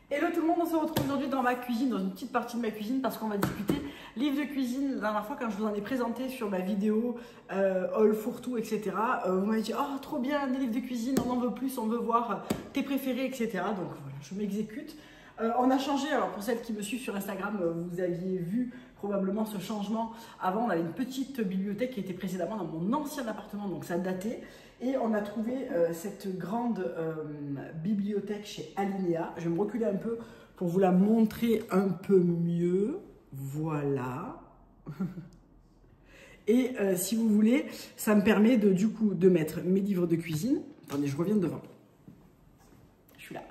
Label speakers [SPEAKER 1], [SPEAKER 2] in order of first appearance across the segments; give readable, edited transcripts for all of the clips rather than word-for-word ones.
[SPEAKER 1] Hello tout le monde, on se retrouve aujourd'hui dans ma cuisine, dans une petite partie de ma cuisine parce qu'on va discuter livre de cuisine. La dernière fois quand je vous en ai présenté sur ma vidéo All Fourre-tout, etc. Vous m'avez dit « Oh trop bien, des livres de cuisine, on en veut plus, on veut voir tes préférés, etc. » Donc voilà, je m'exécute. On a changé, alors pour celles qui me suivent sur Instagram, vous aviez vu probablement ce changement. Avant, on avait une petite bibliothèque qui était précédemment dans mon ancien appartement, donc ça datait. Et on a trouvé cette grande bibliothèque chez Alinéa. Je vais me reculer un peu pour vous la montrer un peu mieux. Voilà. Et si vous voulez, ça me permet du coup de mettre mes livres de cuisine. Attendez, je reviens devant. Je suis là.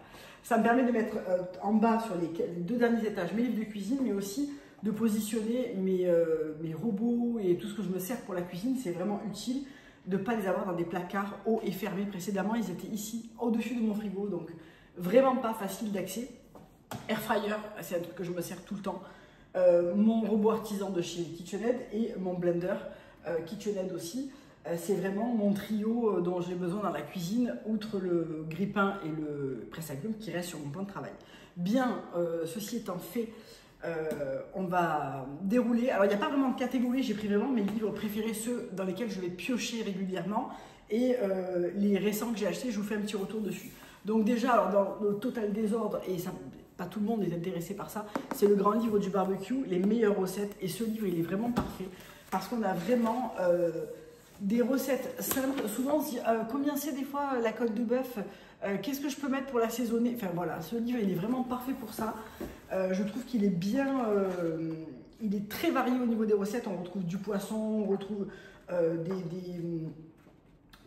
[SPEAKER 1] Ça me permet de mettre en bas sur les deux derniers étages mes livres de cuisine, mais aussi de positionner mes robots et tout ce que je me sers pour la cuisine. C'est vraiment utile de ne pas les avoir dans des placards hauts et fermés. Précédemment, ils étaient ici, au-dessus de mon frigo, donc vraiment pas facile d'accès. Air fryer, c'est un truc que je me sers tout le temps. Mon robot artisan de chez KitchenAid et mon blender KitchenAid aussi. C'est vraiment mon trio dont j'ai besoin dans la cuisine, outre le grille-pain et le presse-agrumes qui restent sur mon plan de travail. Bien, ceci étant fait, on va dérouler. Alors, il n'y a pas vraiment de catégorie, j'ai pris vraiment mes livres préférés, ceux dans lesquels je vais piocher régulièrement. Et les récents que j'ai achetés, je vous fais un petit retour dessus. Donc déjà, alors, dans le total désordre, et ça, pas tout le monde est intéressé par ça, c'est le grand livre du barbecue, les meilleures recettes. Et ce livre, il est vraiment parfait parce qu'on a vraiment des recettes simples. Souvent, on se dit combien c'est des fois la côte de bœuf, qu'est-ce que je peux mettre pour l'assaisonner. Enfin voilà, ce livre, il est vraiment parfait pour ça. Je trouve qu'il est bien, il est très varié au niveau des recettes. On retrouve du poisson, on retrouve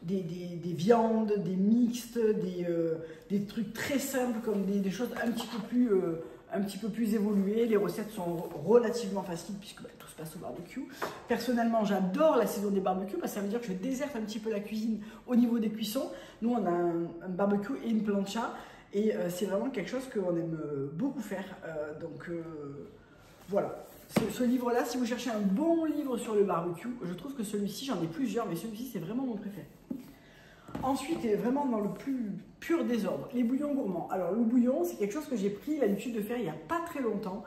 [SPEAKER 1] des viandes, des mixtes, des trucs très simples comme des choses un petit peu plus évoluées. Les recettes sont relativement faciles puisque tout se passe au barbecue. Personnellement, j'adore la saison des barbecues parce que ça veut dire que je déserte un petit peu la cuisine au niveau des cuissons. Nous, on a un barbecue et une plancha. Et c'est vraiment quelque chose qu'on aime beaucoup faire. Voilà. Ce livre-là, si vous cherchez un bon livre sur le barbecue, je trouve que celui-ci, j'en ai plusieurs, mais celui-ci, c'est vraiment mon préféré. Ensuite, vraiment dans le plus pur désordre, les bouillons gourmands. Alors, le bouillon, c'est quelque chose que j'ai pris l'habitude de faire il n'y a pas très longtemps.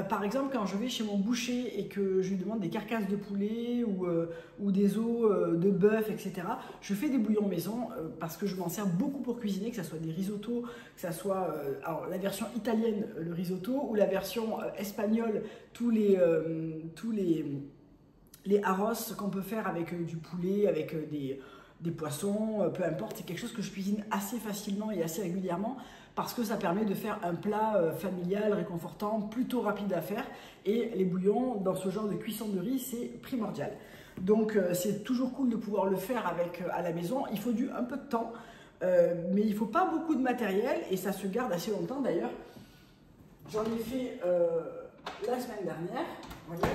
[SPEAKER 1] Par exemple, quand je vais chez mon boucher et que je lui demande des carcasses de poulet ou des os de bœuf, etc., je fais des bouillons maison parce que je m'en sers beaucoup pour cuisiner, que ce soit des risottos, que ce soit alors, la version italienne, le risotto, ou la version espagnole, tous les arroz qu'on peut faire avec du poulet, avec des poissons, peu importe. C'est quelque chose que je cuisine assez facilement et assez régulièrement parce que ça permet de faire un plat familial, réconfortant, plutôt rapide à faire. Et les bouillons, dans ce genre de cuisson de riz, c'est primordial. Donc, c'est toujours cool de pouvoir le faire à la maison. Il faut un peu de temps, mais il ne faut pas beaucoup de matériel et ça se garde assez longtemps. D'ailleurs, j'en ai fait la semaine dernière. Vous voyez ?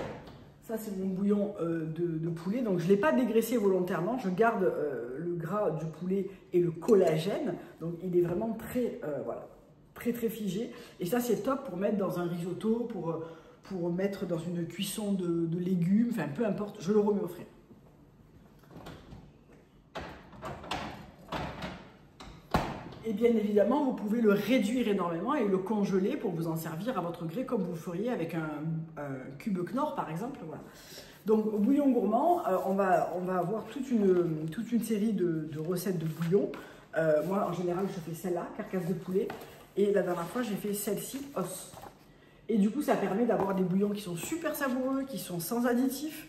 [SPEAKER 1] Ça, c'est mon bouillon de poulet. Donc, je ne l'ai pas dégraissé volontairement. Je garde le gras du poulet et le collagène. Donc, il est vraiment très, voilà, très figé. Et ça, c'est top pour mettre dans un risotto, pour mettre dans une cuisson de légumes. Enfin, peu importe, je le remets au frais. Et bien évidemment, vous pouvez le réduire énormément et le congeler pour vous en servir à votre gré comme vous feriez avec un cube Knorr par exemple. Voilà. Donc au bouillon gourmand, on va avoir toute une série de recettes de bouillon. Moi en général je fais celle-là, carcasse de poulet, et la dernière fois j'ai fait celle-ci, os. Et du coup ça permet d'avoir des bouillons qui sont super savoureux, qui sont sans additifs.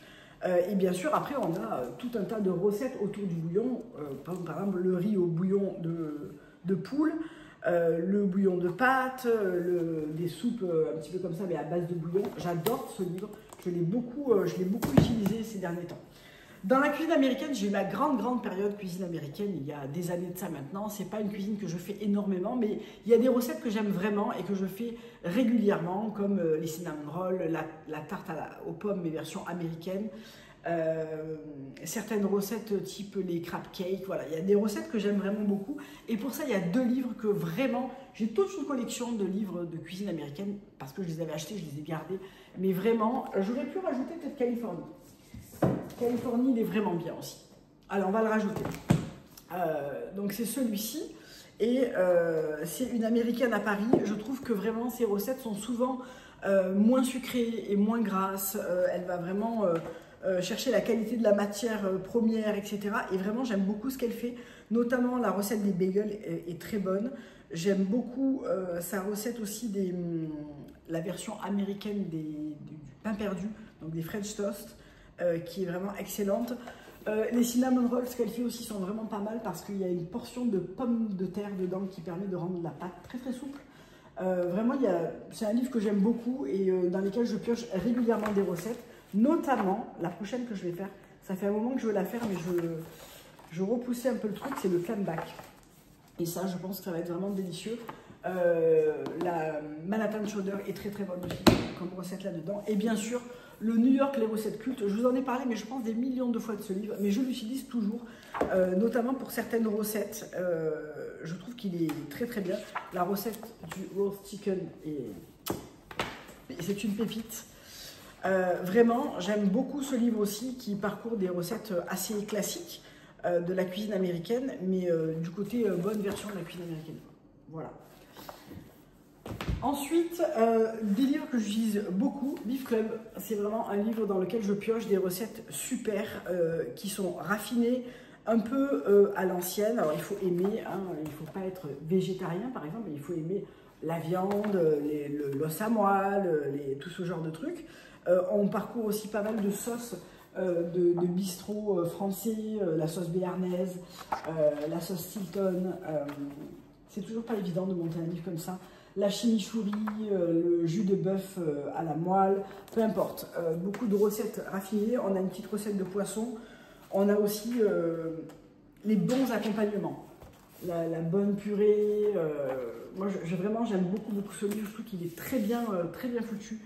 [SPEAKER 1] Et bien sûr après on a tout un tas de recettes autour du bouillon, par exemple le riz au bouillon de poule, le bouillon de pâte, des soupes un petit peu comme ça mais à base de bouillon. J'adore ce livre, je l'ai beaucoup utilisé ces derniers temps. Dans la cuisine américaine, j'ai eu ma grande période cuisine américaine il y a des années de ça maintenant. C'est pas une cuisine que je fais énormément, mais il y a des recettes que j'aime vraiment et que je fais régulièrement, comme les cinnamon rolls, la tarte aux pommes, mais version américaine. Certaines recettes type les crab cakes, voilà, il y a des recettes que j'aime vraiment beaucoup et pour ça il y a deux livres que vraiment, j'ai toute une collection de livres de cuisine américaine parce que je les avais achetés, je les ai gardés, mais vraiment, j'aurais pu rajouter peut-être Californie. Californie, il est vraiment bien aussi. Alors on va le rajouter. Donc c'est celui-ci Et c'est une Américaine à Paris. Je trouve que vraiment ses recettes sont souvent moins sucrées et moins grasses. Elle va vraiment chercher la qualité de la matière première, etc. Et vraiment, j'aime beaucoup ce qu'elle fait. Notamment, la recette des bagels est très bonne. J'aime beaucoup sa recette aussi la version américaine du pain perdu, donc des French toast, qui est vraiment excellente. Les cinnamon rolls qu'elle fait aussi sont vraiment pas mal parce qu'il y a une portion de pommes de terre dedans qui permet de rendre la pâte très très souple. Vraiment, c'est un livre que j'aime beaucoup et dans lequel je pioche régulièrement des recettes, notamment la prochaine que je vais faire. Ça fait un moment que je veux la faire, mais je repoussais un peu le truc, c'est le clambake. Et ça, je pense que ça va être vraiment délicieux. La Manhattan Chowder est très très bonne aussi comme recette là-dedans. Et bien sûr, le New York, les recettes cultes. Je vous en ai parlé, mais je pense des millions de fois de ce livre. Mais je l'utilise toujours, notamment pour certaines recettes. Je trouve qu'il est très très bien. La recette du roast chicken, c'est une pépite. Vraiment, j'aime beaucoup ce livre aussi qui parcourt des recettes assez classiques de la cuisine américaine, mais du côté bonne version de la cuisine américaine. Voilà. Ensuite, des livres que j'utilise beaucoup, Beef Club, c'est vraiment un livre dans lequel je pioche des recettes super, qui sont raffinées, un peu à l'ancienne. Alors il faut aimer, hein, il ne faut pas être végétarien par exemple, mais il faut aimer la viande, l'os à moelle, tout ce genre de trucs. On parcourt aussi pas mal de sauces de bistrot français, la sauce béarnaise, la sauce Stilton. C'est toujours pas évident de monter un livre comme ça. La chimichurri, le jus de bœuf à la moelle, peu importe. Beaucoup de recettes raffinées. On a une petite recette de poisson. On a aussi les bons accompagnements. La bonne purée. Moi, vraiment, j'aime beaucoup ce livre. Je trouve qu'il est très bien foutu.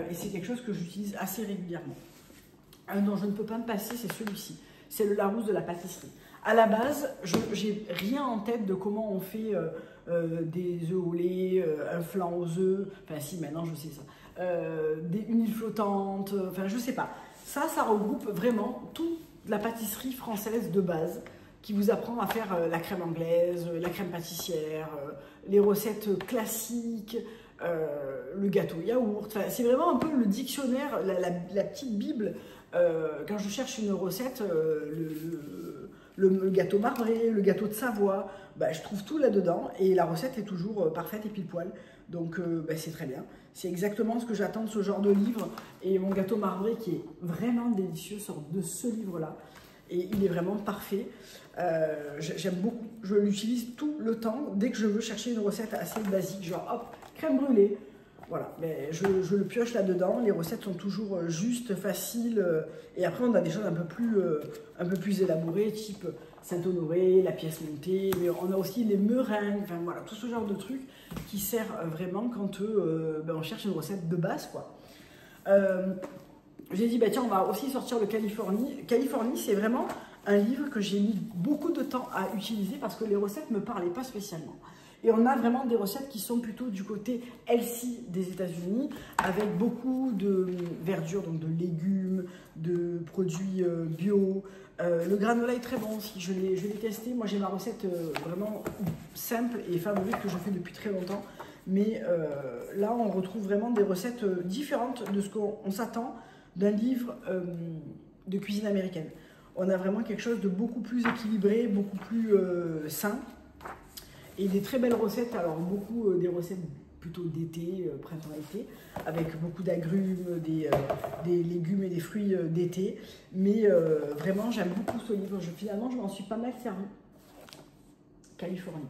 [SPEAKER 1] Et c'est quelque chose que j'utilise assez régulièrement. Un dont je ne peux pas me passer, c'est celui-ci. C'est le Larousse de la pâtisserie. À la base, je n'ai rien en tête de comment on fait des œufs au lait, un flan aux œufs. Enfin, si, maintenant je sais ça. Une île flottante, enfin, je sais pas. Ça regroupe vraiment toute la pâtisserie française de base qui vous apprend à faire la crème anglaise, la crème pâtissière, les recettes classiques, le gâteau yaourt. Enfin, c'est vraiment un peu le dictionnaire, la petite bible. Quand je cherche une recette, le gâteau marbré, le gâteau de Savoie, bah, je trouve tout là-dedans et la recette est toujours parfaite et pile poil. Donc bah, c'est très bien. C'est exactement ce que j'attends de ce genre de livre. Et mon gâteau marbré qui est vraiment délicieux sort de ce livre-là. Et il est vraiment parfait. J'aime beaucoup. Je l'utilise tout le temps dès que je veux chercher une recette assez basique. Genre hop, crème brûlée. Voilà, mais je le pioche là-dedans. Les recettes sont toujours justes, faciles. Et après, on a des choses un peu plus élaborées, type Saint-Honoré, la pièce montée. Mais on a aussi les meringues. Enfin, voilà, tout ce genre de trucs qui sert vraiment quand on cherche une recette de base, quoi. J'ai dit, bah, tiens, on va aussi sortir le Californie. Californie, c'est vraiment un livre que j'ai mis beaucoup de temps à utiliser parce que les recettes ne me parlaient pas spécialement. Et on a vraiment des recettes qui sont plutôt du côté healthy des États-Unis, avec beaucoup de verdure, donc de légumes, de produits bio. Le granola est très bon aussi, je l'ai testé. Moi, j'ai ma recette vraiment simple et favorite que je fais depuis très longtemps. Mais là, on retrouve vraiment des recettes différentes de ce qu'on s'attend d'un livre de cuisine américaine. On a vraiment quelque chose de beaucoup plus équilibré, beaucoup plus sain. Et des très belles recettes, alors beaucoup des recettes plutôt d'été, printemps-été, avec beaucoup d'agrumes, des légumes et des fruits d'été. Mais vraiment, j'aime beaucoup ce livre. Finalement, je m'en suis pas mal servi. Californie.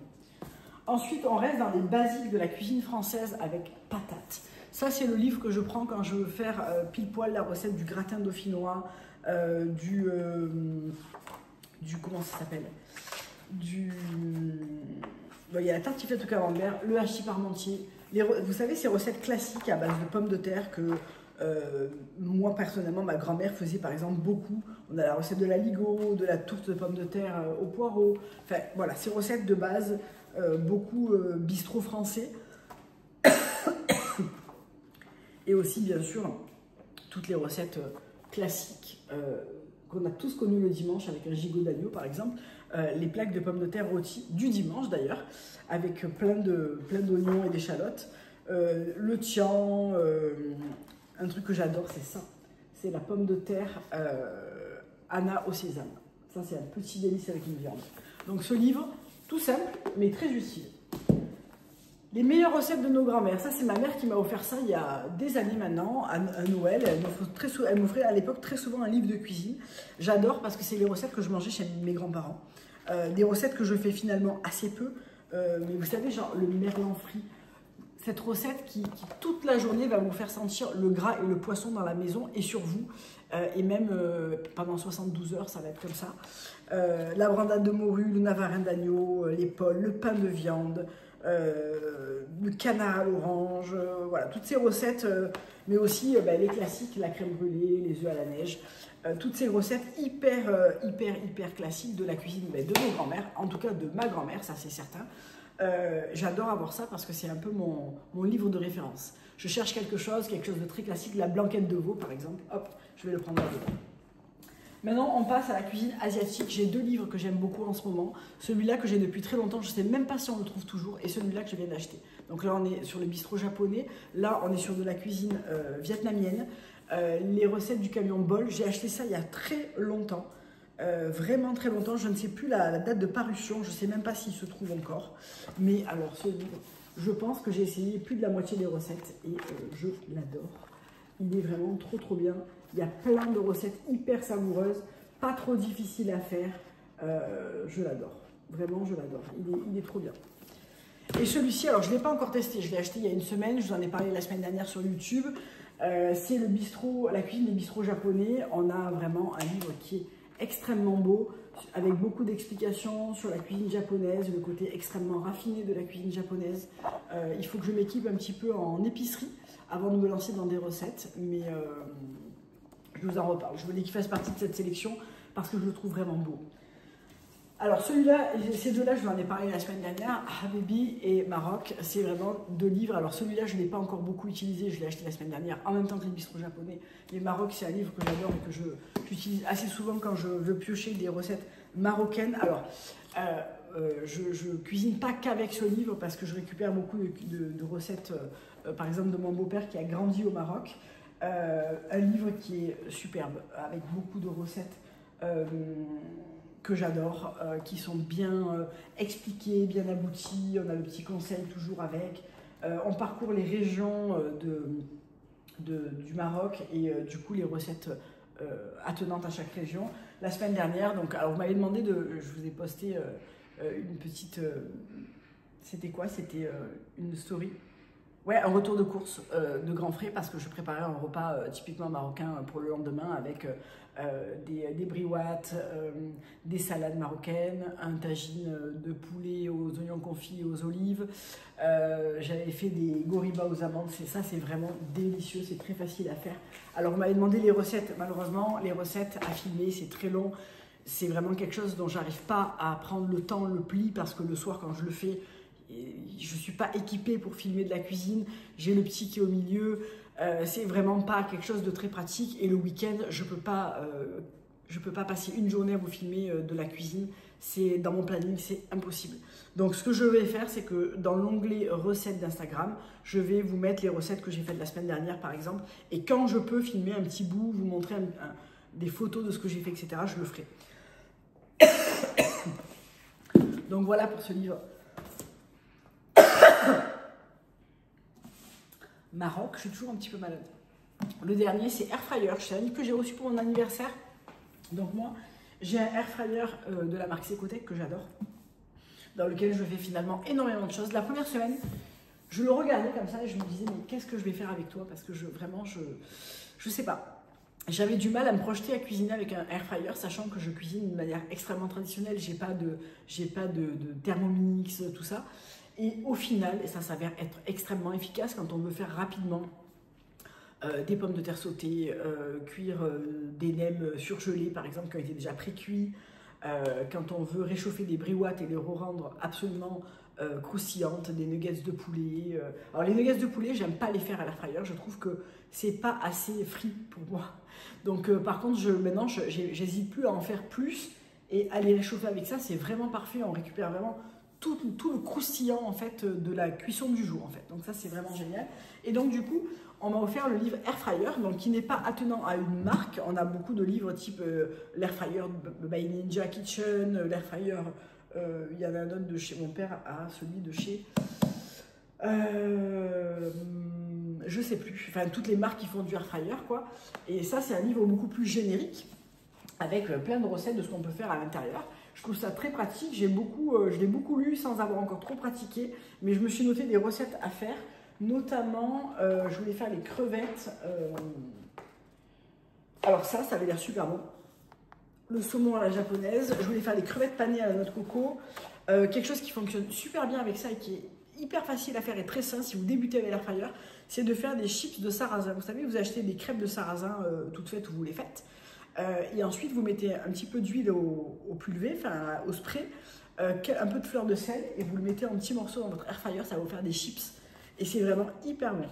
[SPEAKER 1] Ensuite, on reste dans les basiques de la cuisine française avec patates. Ça, c'est le livre que je prends quand je veux faire pile poil la recette du gratin dauphinois, comment ça s'appelle, il y a la tartiflette au camembert, le hachis parmentier. Vous savez, ces recettes classiques à base de pommes de terre que moi, personnellement, ma grand-mère faisait par exemple beaucoup. On a la recette de l'aligot, de la tourte de pommes de terre au poireau. Enfin, voilà, ces recettes de base, beaucoup bistrot français. Et aussi, bien sûr, toutes les recettes classiques qu'on a tous connues le dimanche avec un gigot d'agneau, par exemple. les plaques de pommes de terre rôties du dimanche d'ailleurs, avec plein d'oignons et d'échalotes. Le tian, un truc que j'adore, c'est ça. C'est la pomme de terre Anna au sésame. Ça, c'est un petit délice avec une viande. Donc ce livre, tout simple, mais très utile. Les meilleures recettes de nos grands-mères. Ça, c'est ma mère qui m'a offert ça il y a des années maintenant, à Noël. Elle m'offrait à l'époque très souvent un livre de cuisine. J'adore parce que c'est les recettes que je mangeais chez mes grands-parents. Des recettes que je fais finalement assez peu. Mais vous savez, genre le merlan frit. Cette recette qui toute la journée va vous faire sentir le gras et le poisson dans la maison et sur vous. Et même pendant 72 heures, ça va être comme ça. La brandade de morue, le navarin d'agneau, l'épaule, le pain de viande, le canard à l'orange, voilà, toutes ces recettes, mais aussi les classiques, la crème brûlée, les œufs à la neige, toutes ces recettes hyper classiques de la cuisine de nos grands-mères, en tout cas de ma grand-mère, ça c'est certain. J'adore avoir ça parce que c'est un peu mon livre de référence. Je cherche quelque chose de très classique, la blanquette de veau par exemple, hop, je vais le prendre là-dedans. Maintenant, on passe à la cuisine asiatique. J'ai deux livres que j'aime beaucoup en ce moment. Celui-là que j'ai depuis très longtemps, je ne sais même pas si on le trouve toujours, et celui-là que je viens d'acheter. Donc là, on est sur le bistrot japonais. Là, on est sur de la cuisine vietnamienne. Les recettes du camion bol, j'ai acheté ça il y a très longtemps. Vraiment très longtemps. Je ne sais plus la date de parution. Je ne sais même pas s'il se trouve encore. Mais alors, ce livre, je pense que j'ai essayé plus de la moitié des recettes et je l'adore. Il est vraiment trop bien. Il y a plein de recettes hyper savoureuses, pas trop difficiles à faire. Je l'adore. Vraiment, je l'adore. Il est trop bien. Et celui-ci, alors je ne l'ai pas encore testé. Je l'ai acheté il y a une semaine. Je vous en ai parlé la semaine dernière sur YouTube. C'est le bistrot, la cuisine des bistrots japonais. On a vraiment un livre qui est extrêmement beau, avec beaucoup d'explications sur la cuisine japonaise, le côté extrêmement raffiné de la cuisine japonaise. Il faut que je m'équipe un petit peu en épicerie avant de me lancer dans des recettes. Mais je vous en reparle. Je voulais qu'il fasse partie de cette sélection parce que je le trouve vraiment beau. Alors celui-là, ces deux-là, je vous en ai parlé la semaine dernière, Habibi et Maroc, c'est vraiment deux livres. Alors celui-là, je ne l'ai pas encore beaucoup utilisé, je l'ai acheté la semaine dernière en même temps que les bistrots japonais. Mais Maroc, c'est un livre que j'adore et que j'utilise assez souvent quand je veux piocher des recettes marocaines. Alors, je ne cuisine pas qu'avec ce livre parce que je récupère beaucoup de recettes, par exemple de mon beau-père qui a grandi au Maroc. Un livre qui est superbe, avec beaucoup de recettes que j'adore, qui sont bien expliquées, bien abouties. On a le petit conseil toujours avec. On parcourt les régions du Maroc et du coup les recettes attenantes à chaque région. La semaine dernière, donc, alors vous m'avez demandé je vous ai posté une petite, c'était quoi? C'était une story. Ouais, un retour de course de grands frais parce que je préparais un repas typiquement marocain pour le lendemain avec des briouates, des salades marocaines, un tagine de poulet aux oignons confits et aux olives. J'avais fait des goribas aux amandes, ça c'est vraiment délicieux, c'est très facile à faire. Alors vous m'avez demandé les recettes, malheureusement les recettes à filmer c'est très long. C'est vraiment quelque chose dont j'arrive pas à prendre le temps, le pli parce que le soir quand je le fais, je ne suis pas équipée pour filmer de la cuisine, j'ai le petit qui est au milieu, c'est vraiment pas quelque chose de très pratique et le week-end je peux pas passer une journée à vous filmer de la cuisine, c'est dans mon planning, c'est impossible. Donc ce que je vais faire, c'est que dans l'onglet recettes d'Instagram, je vais vous mettre les recettes que j'ai faites la semaine dernière par exemple, et quand je peux filmer un petit bout, vous montrer des photos de ce que j'ai fait, etc., je le ferai. Donc voilà pour ce livre. Maroc, je suis toujours un petit peu malade. Le dernier, c'est Air Fryer. C'est un livre que j'ai reçu pour mon anniversaire. Donc moi, j'ai un Air Fryer de la marque Secotec que j'adore, dans lequel je fais finalement énormément de choses. La première semaine, je le regardais comme ça et je me disais, mais qu'est-ce que je vais faire avec toi? Parce que vraiment, je sais pas. J'avais du mal à me projeter à cuisiner avec un Air Fryer, sachant que je cuisine d'une manière extrêmement traditionnelle. J'ai pas de Thermomix, tout ça. Et au final, et ça s'avère être extrêmement efficace quand on veut faire rapidement des pommes de terre sautées, cuire des nems surgelés par exemple qui ont été déjà pré-cuits, quand on veut réchauffer des briouates et les rendre absolument croustillantes, des nuggets de poulet. Alors les nuggets de poulet, j'aime pas les faire à l'air fryer, je trouve que c'est pas assez frit pour moi. Donc par contre, maintenant, j'hésite plus à en faire plus et à les réchauffer avec ça, c'est vraiment parfait. On récupère vraiment tout le croustillant en fait de la cuisson du jour en fait. Donc ça c'est vraiment génial. Et donc du coup, on m'a offert le livre Air Fryer, donc qui n'est pas attenant à une marque. On a beaucoup de livres type l'Air Fryer by Ninja Kitchen, l'Air Fryer, il y en a un autre de chez mon père, celui de chez... je sais plus, enfin toutes les marques qui font du Air Fryer quoi. Et ça c'est un livre beaucoup plus générique, avec plein de recettes de ce qu'on peut faire à l'intérieur. Je trouve ça très pratique, je l'ai beaucoup lu sans avoir encore trop pratiqué, mais je me suis noté des recettes à faire, notamment, je voulais faire les crevettes. Alors ça avait l'air super bon. Le saumon à la japonaise, je voulais faire les crevettes panées à la noix de coco. Quelque chose qui fonctionne super bien avec ça et qui est hyper facile à faire et très sain si vous débutez avec l'air fryer, c'est de faire des chips de sarrasin. Vous savez, vous achetez des crêpes de sarrasin toutes faites ou vous les faites. Et ensuite, vous mettez un petit peu d'huile au pulvé, enfin au spray, un peu de fleur de sel et vous le mettez en petits morceaux dans votre air fryer, ça va vous faire des chips. Et c'est vraiment hyper bon.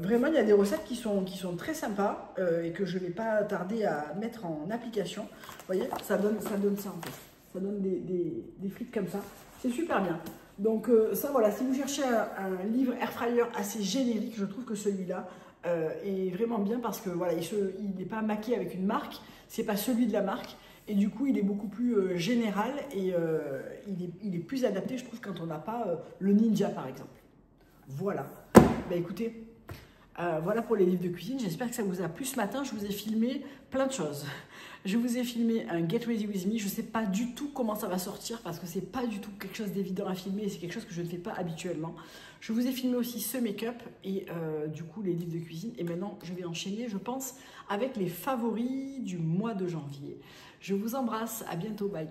[SPEAKER 1] Vraiment, il y a des recettes qui sont très sympas et que je ne vais pas tarder à mettre en application. Vous voyez, ça donne ça en fait. Ça donne des frites comme ça. C'est super bien. Donc ça, voilà, si vous cherchez un livre air fryer assez générique, je trouve que celui-là est vraiment bien parce que voilà, il n'est pas maqué avec une marque, c'est pas celui de la marque. Et du coup, il est beaucoup plus général et il est plus adapté, je trouve, quand on n'a pas le Ninja, par exemple. Voilà. Bah écoutez, voilà pour les livres de cuisine. J'espère que ça vous a plu ce matin. Je vous ai filmé plein de choses. Je vous ai filmé un Get Ready With Me. Je ne sais pas du tout comment ça va sortir parce que c'est pas du tout quelque chose d'évident à filmer et c'est quelque chose que je ne fais pas habituellement. Je vous ai filmé aussi ce make-up et du coup les livres de cuisine. Et maintenant, je vais enchaîner, je pense, avec les favoris du mois de janvier. Je vous embrasse. À bientôt. Bye.